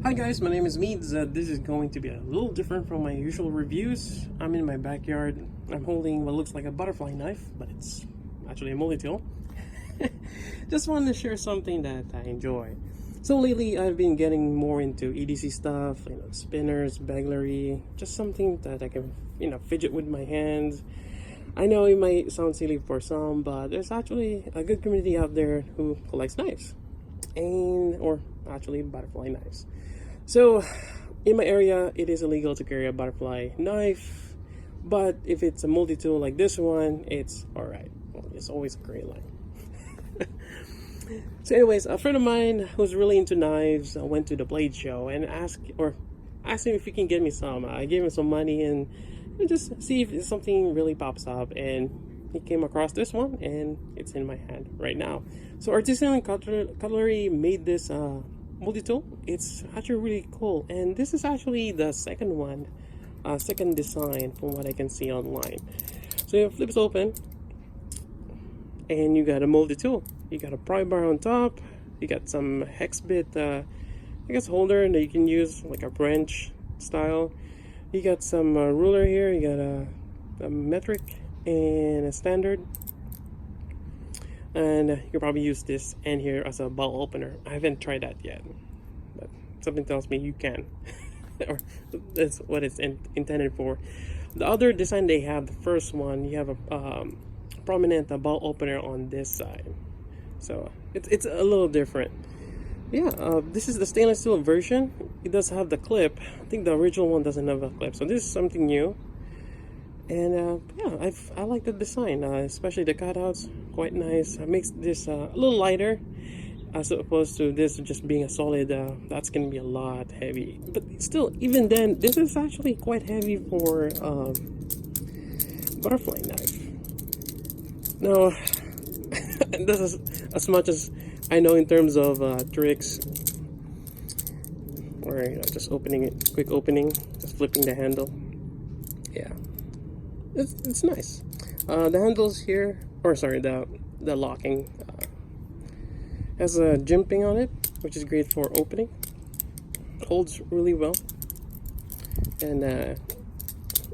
Hi guys, my name is Meads. This is going to be a little different from my usual reviews. I'm in my backyard. I'm holding what looks like a butterfly knife, but it's actually a multi-tool. Just wanted to share something that I enjoy. So lately I've been getting more into EDC stuff, spinners, baglery, just something that I can, fidget with my hands. I know it might sound silly for some, but there's actually a good community out there who collects knives. Or actually butterfly knives. So in my area it is illegal to carry a butterfly knife, but if it's a multi-tool like this one, it's alright. Well, it's always a gray line. So anyways, a friend of mine who's really into knives went to the blade show and asked him if he can get me some. I gave him some money and just see if something really pops up, and he came across this one and it's in my hand right now. So Artisan Cutlery made this multi-tool. It's actually really cool, and this is actually the second one, second design from what I can see online. So it flips open and you got a multi-tool. You got a pry bar on top, you got some hex bit holder that you can use like a wrench style. You got some ruler here, you got a metric and a standard, and you can probably use this end here as a bottle opener. I haven't tried that yet, but something tells me you can. Or that's what it's intended for. The other design they have, the first one, you have a prominent bottle opener on this side, so it's a little different. Yeah, this is the stainless steel version. It does have the clip. I think the original one doesn't have a clip, so this is something new. And yeah, I like the design, especially the cutouts, quite nice. It makes this a little lighter as opposed to this just being a solid. That's gonna be a lot heavy, but still, even then, this is actually quite heavy for butterfly knife. Now, this is as much as I know in terms of tricks, or just opening it, quick opening, just flipping the handle. Yeah, it's nice. The handles here, or sorry, the locking has a jimping on it, which is great for opening. Holds really well, and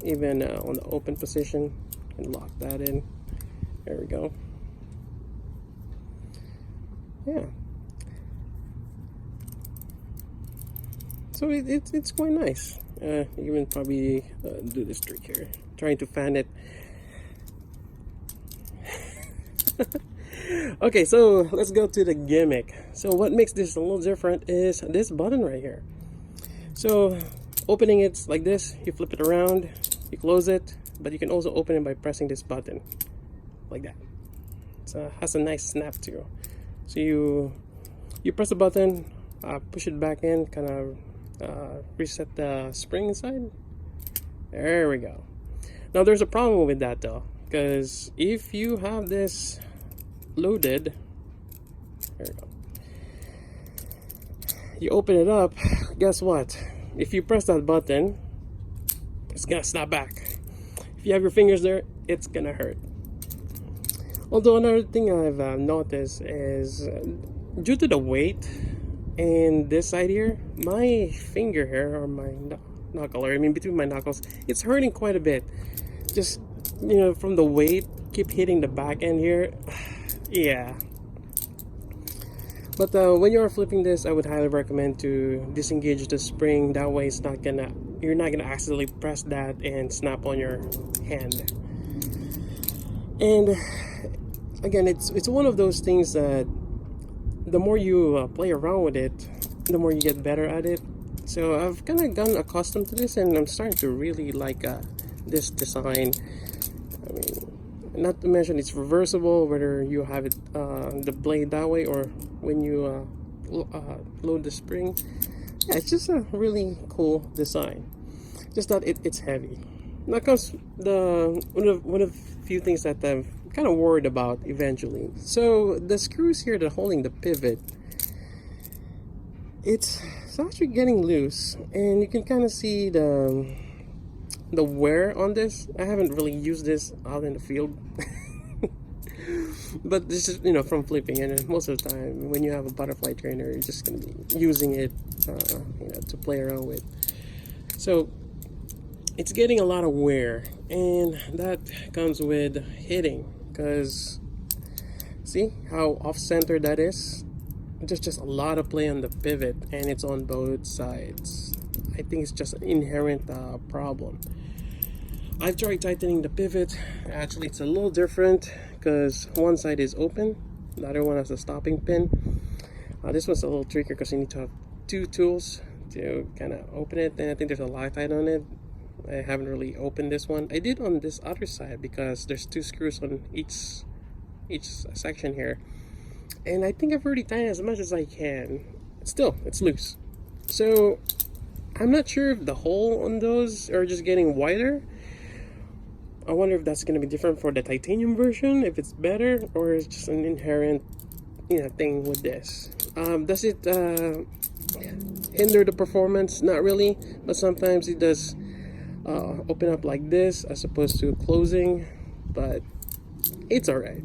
even on the open position, you can lock that in. There we go. Yeah. So it's quite nice. Even probably do this trick here, trying to fan it. Okay, so let's go to the gimmick. So what makes this a little different is this button right here. So opening it's like this, you flip it around, you close it, but you can also open it by pressing this button like that. So has a nice snap too. So you press the button, push it back in, kind of reset the spring inside. There we go. Now there's a problem with that though, because if you have this loaded, there we go, you open it up, guess what? If you press that button, it's gonna snap back. If you have your fingers there, it's gonna hurt. Although another thing I've noticed is due to the weight and this side here, my finger here, or my knuckle, or I mean between my knuckles, it's hurting quite a bit. Just, from the weight, keep hitting the back end here. Yeah. But when you're flipping this, I would highly recommend to disengage the spring. That way you're not gonna accidentally press that and snap on your hand. And again, it's one of those things that the more you play around with it, the more you get better at it. So I've kind of gotten accustomed to this, and I'm starting to really like this design. I mean, not to mention it's reversible, whether you have it the blade that way or when you load the spring. Yeah, it's just a really cool design. Just that it's heavy. Now comes one of few things that I'm kind of worried about eventually. So the screws here that are holding the pivot, it's actually getting loose, and you can kind of see the wear on this. I haven't really used this out in the field. But this is, you know, from flipping, and most of the time when you have a butterfly trainer, you're just going to be using it, you know, to play around with. So it's getting a lot of wear, and that comes with hitting, because see how off-center that is? There's just a lot of play on the pivot, and it's on both sides. I think it's just an inherent problem. I've tried tightening the pivot. Actually, it's a little different because one side is open, the other one has a stopping pin. This one's a little trickier because you need to have two tools to kind of open it, and I think there's a Loctite on it. I haven't really opened this one. I did on this other side because there's two screws on each section here, and I think I've already tightened as much as I can. Still, it's loose. So I'm not sure if the hole on those are just getting wider. I wonder if that's going to be different for the titanium version, if it's better, or it's just an inherent, you know, thing with this. Does it hinder the performance? Not really, but sometimes it does open up like this as opposed to closing, but it's alright.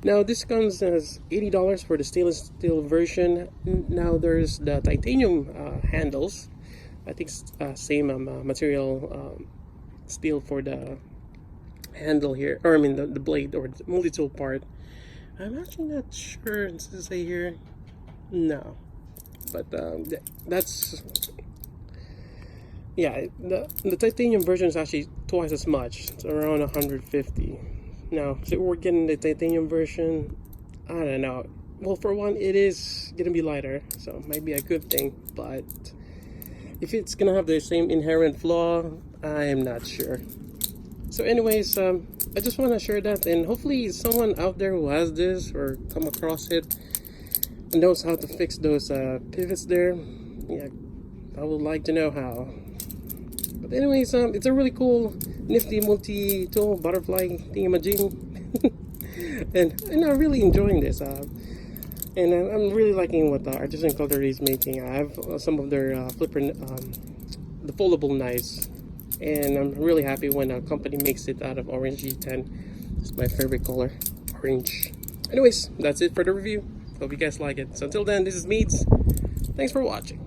Now this comes as $80 for the stainless steel version. Now there's the titanium handles. I think same material, steel for the handle here, or I mean the blade or the multi-tool part. I'm actually not sure. Does it say here? No, but that's, yeah, the titanium version is actually twice as much. It's around 150. Now, so we're getting the titanium version. I don't know. Well, for one, it is gonna be lighter, so it might be a good thing. But if it's gonna have the same inherent flaw, I am not sure. So anyways, I just want to share that, and hopefully someone out there who has this or come across it and knows how to fix those pivots there. Yeah, I would like to know how. But anyways, it's a really cool, nifty multi-tool butterfly thingamajig. and I'm really enjoying this. And I'm really liking what Artisan Cutlery is making. I have some of their flipper, the foldable knives, and I'm really happy when a company makes it out of orange G10. It's my favorite color, orange. Anyways, that's it for the review. Hope you guys like it. So until then, this is Meads. Thanks for watching.